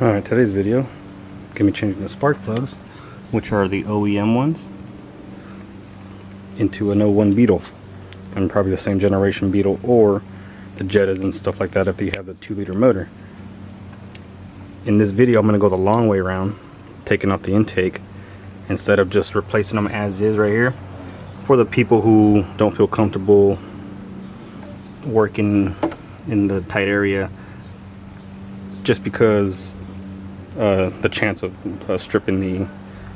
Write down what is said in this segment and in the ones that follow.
Alright, today's video, going to be changing the spark plugs, which are the OEM ones, into an '01 Beetle. And probably the same generation Beetle or the Jettas and stuff like that if you have the 2-liter motor. In this video, I'm going to go the long way around, taking off the intake, instead of just replacing them as is right here. For the people who don't feel comfortable working in the tight area, just because the chance of stripping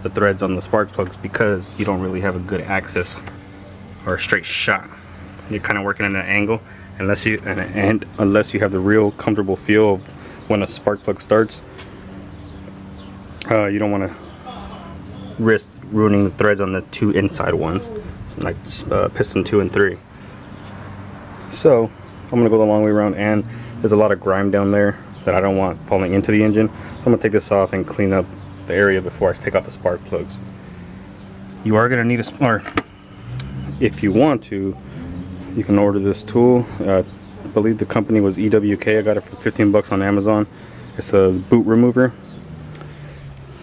the threads on the spark plugs, because you don't really have a good access or a straight shot. You're kind of working at an angle, unless you have the real comfortable feel of when a spark plug starts. You don't want to risk ruining the threads on the two inside ones, like piston 2 and 3. So I'm gonna go the long way around, and there's a lot of grime down there that I don't want falling into the engine. So I'm gonna take this off and clean up the area before I take out the spark plugs. You are gonna need a spark. If you want to, you can order this tool. I believe the company was EWK. I got it for 15 bucks on Amazon. It's a boot remover.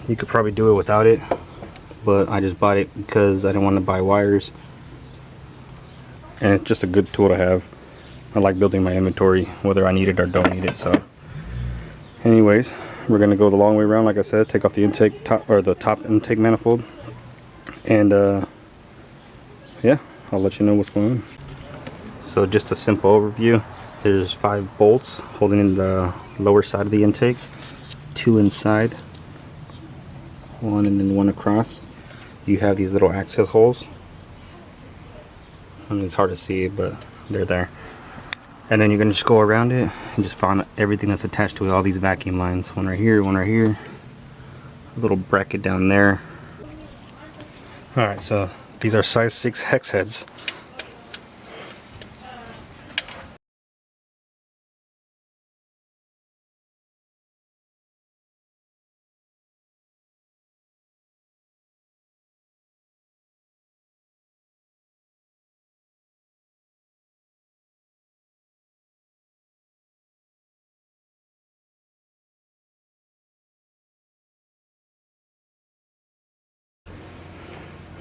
You could probably do it without it, but I just bought it because I didn't want to buy wires, and it's just a good tool to have. I like building my inventory whether I need it or don't need it. So anyways, we're gonna go the long way around, like I said, take off the intake the top intake manifold, and yeah, I'll let you know what's going on. So just a simple overview. There's 5 bolts holding in the lower side of the intake, 2 inside, 1 and then 1 across. You have these little access holes. I mean, it's hard to see, but they're there. And then you're gonna just go around it and just find everything that's attached to it. All these vacuum lines, one right here, a little bracket down there. All right, so these are size 6 hex heads.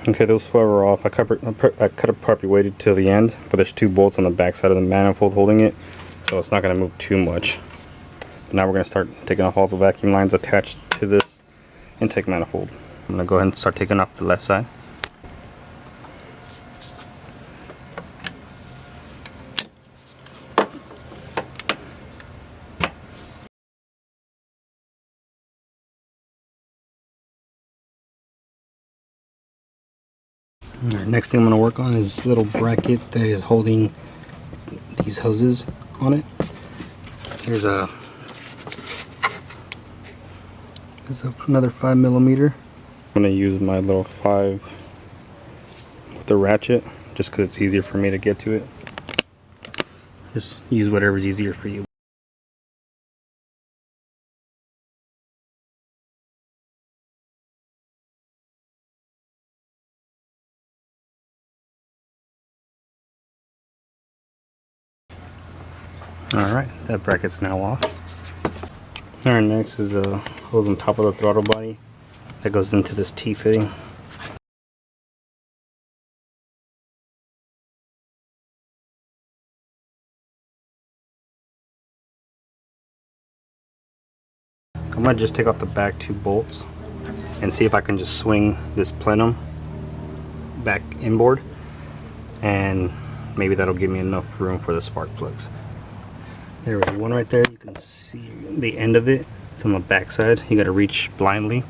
Okay, those 4 are off. I cut it properly weighted till the end, but there's 2 bolts on the back side of the manifold holding it, so it's not going to move too much. But now we're going to start taking off all the vacuum lines attached to this intake manifold. I'm going to go ahead and start taking off the left side. Alright, next thing I'm going to work on is this little bracket that is holding these hoses on it. Here's another 5mm. I'm going to use my little 5 with the ratchet just because it's easier for me to get to it. Just use whatever's easier for you. Alright, that bracket's now off. Alright, next is the hose on top of the throttle body that goes into this T-fitting. I might just take off the back 2 bolts and see if I can just swing this plenum back inboard, and maybe that'll give me enough room for the spark plugs. There was one right there. You can see the end of it. It's on the back side. You got to reach blindly.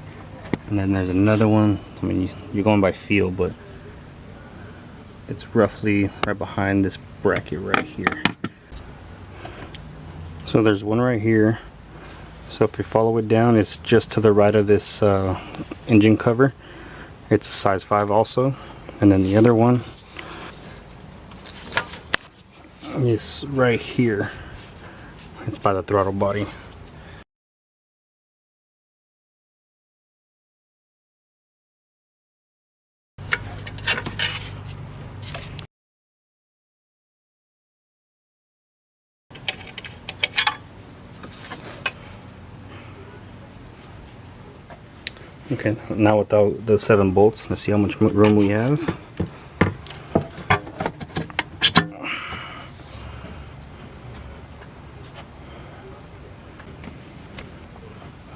And then there's another one. I mean, you're going by feel, but it's roughly right behind this bracket right here. So there's one right here. So if you follow it down, it's just to the right of this engine cover. It's a size 5 also. And then the other one is right here. It's by the throttle body. Okay, now without the 7 bolts, let's see how much room we have.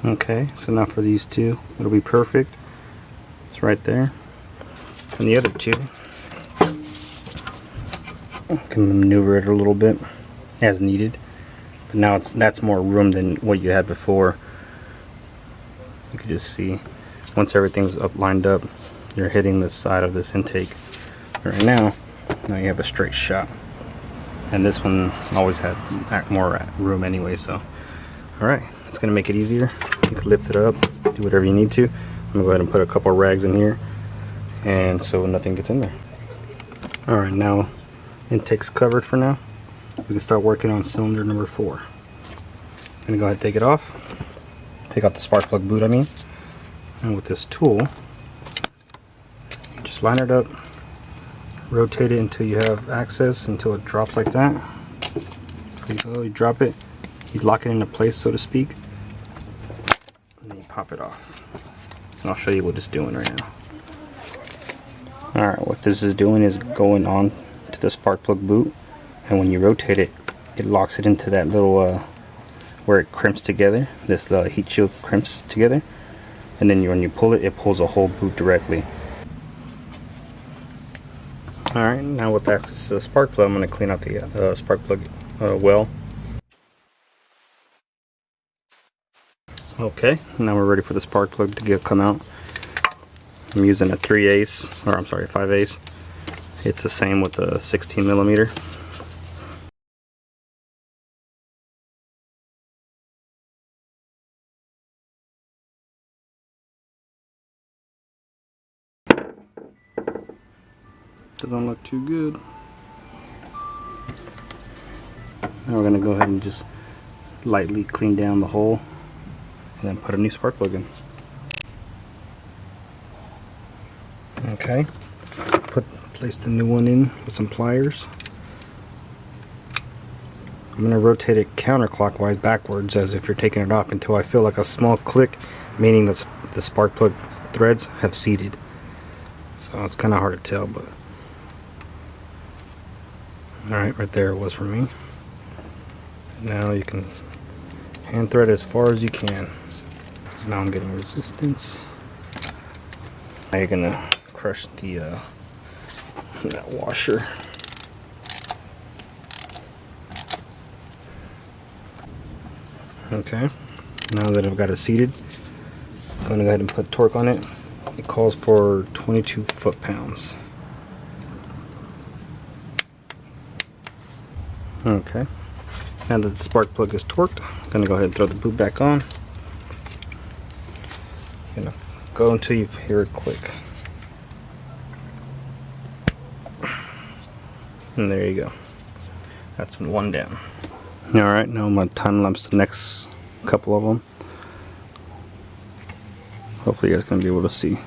Okay, so now for these two, it'll be perfect. It's right there. And the other two, I can maneuver it a little bit as needed. But now that's more room than what you had before. You can just see, once everything's lined up, you're hitting the side of this intake. Right now you have a straight shot. And this one always had more room anyway, so. Alright, it's going to make it easier. You can lift it up, do whatever you need to. I'm going to go ahead and put a couple rags in here, and so nothing gets in there. Alright, now intake's covered for now. We can start working on cylinder number 4. I'm going to go ahead and take it off. Take out the spark plug boot, I mean. And with this tool, you just line it up, rotate it until you have access, until it drops like that. So you drop it, you lock it into place, so to speak, and then you pop it off. And I'll show you what it's doing right now. Alright, what this is doing is going on to the spark plug boot, and when you rotate it, it locks it into that little where it crimps together. This heat shield crimps together, and then when you pull it, it pulls a whole boot directly. Alright, now with access to the spark plug, I'm going to clean out the spark plug well. Okay, now we're ready for the spark plug to come out. I'm using a 3/8, or I'm sorry, 5/8. It's the same with the 16mm. Doesn't look too good. Now we're going to go ahead and just lightly clean down the hole and then put a new spark plug in. Okay, place the new one in with some pliers. I'm going to rotate it counterclockwise backwards, as if you're taking it off, until I feel like a small click, meaning that the spark plug threads have seated. So it's kind of hard to tell, but alright, right there it was for me. Now you can hand thread as far as you can. Now I'm getting resistance. Now you're gonna crush the that washer. Okay, now that I've got it seated, I'm gonna go ahead and put torque on it. It calls for 22 foot-pounds. Okay, now that the spark plug is torqued, I'm gonna go ahead and throw the boot back on. Gonna go until you hear it click. And there you go. That's one down. Alright, now I'm going to time lapse the next couple of them. Hopefully you guys can be able to see.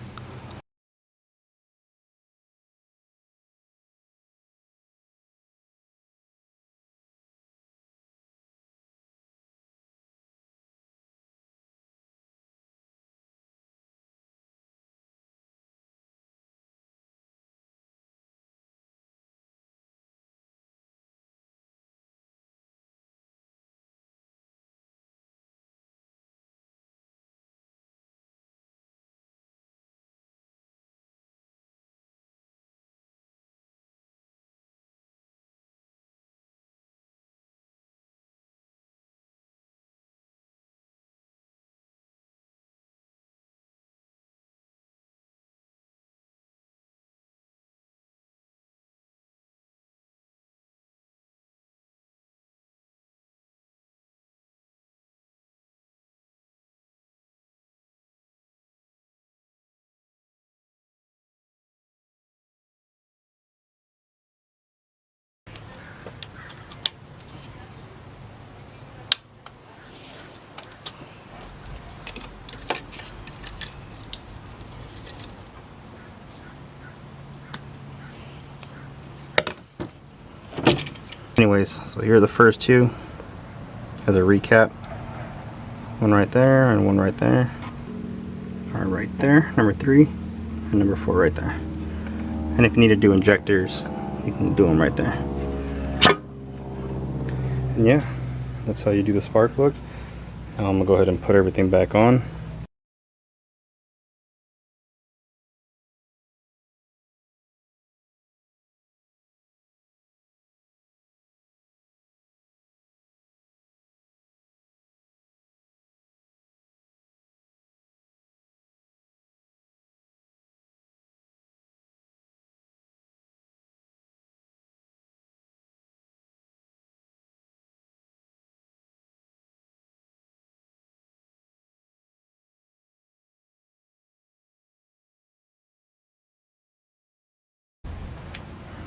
Anyways, so here are the first two as a recap. One right there and one right there. are right there, number 3 and number 4 right there. And if you need to do injectors, you can do them right there. And yeah, that's how you do the spark plugs. Now I'm gonna go ahead and put everything back on.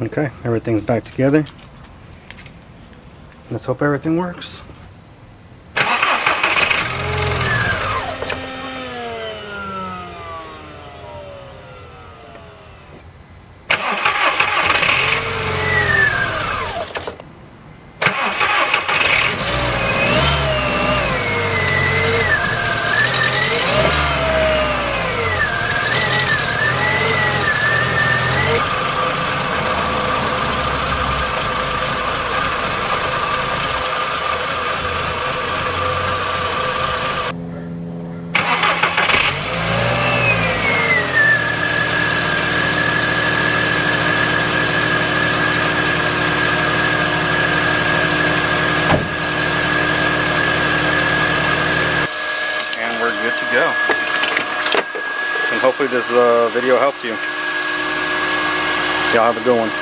Okay, everything's back together. Let's hope everything works. We're good to go. And hopefully this video helps you. Y'all have a good one.